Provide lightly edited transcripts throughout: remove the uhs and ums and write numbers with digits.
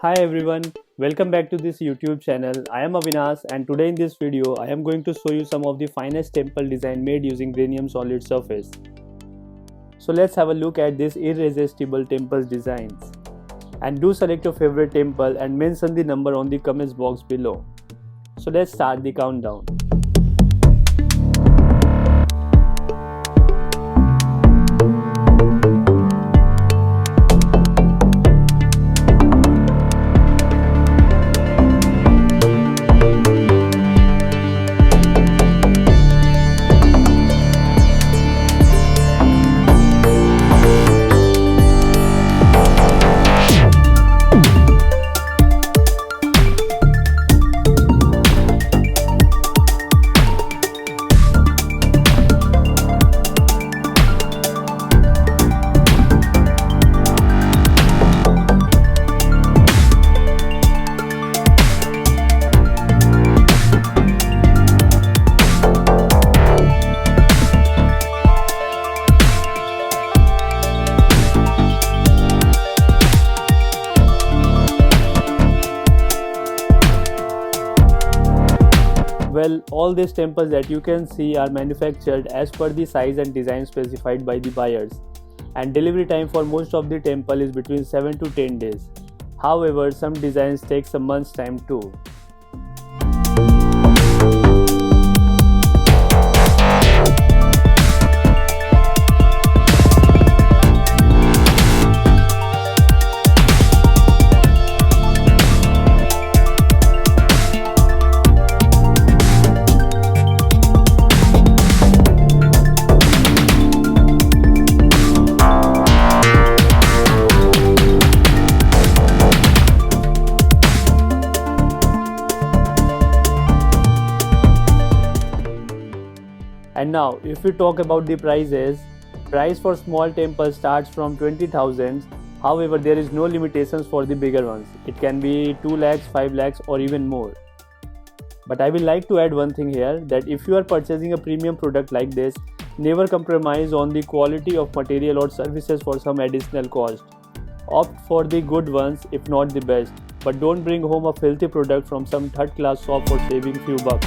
Hi everyone, welcome back to this YouTube channel. I am Avinash and today in this video I am going to show you some of the finest temple design made using Granium solid surface. So let's have a look at these irresistible temple designs. And do select your favorite temple and mention the number on the comments box below. So let's start the countdown. Well, all these temples that you can see are manufactured as per the size and design specified by the buyers, and delivery time for most of the temple is between 7 to 10 days. However, some designs take some months time too. And now, if we talk about the prices, price for small temples starts from 20,000. However, there is no limitations for the bigger ones. It can be 2 lakhs, 5 lakhs or even more. But I will like to add one thing here, that if you are purchasing a premium product like this, never compromise on the quality of material or services for some additional cost. Opt for the good ones if not the best, but don't bring home a filthy product from some third class shop for saving few bucks.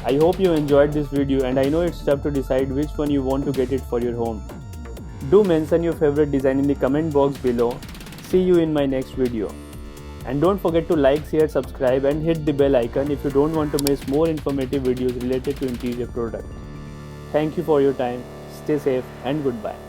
I hope you enjoyed this video, and I know it's tough to decide which one you want to get it for your home. Do mention your favorite design in the comment box below. See you in my next video. And don't forget to like, share, subscribe and hit the bell icon if you don't want to miss more informative videos related to interior products. Thank you for your time. Stay safe and goodbye.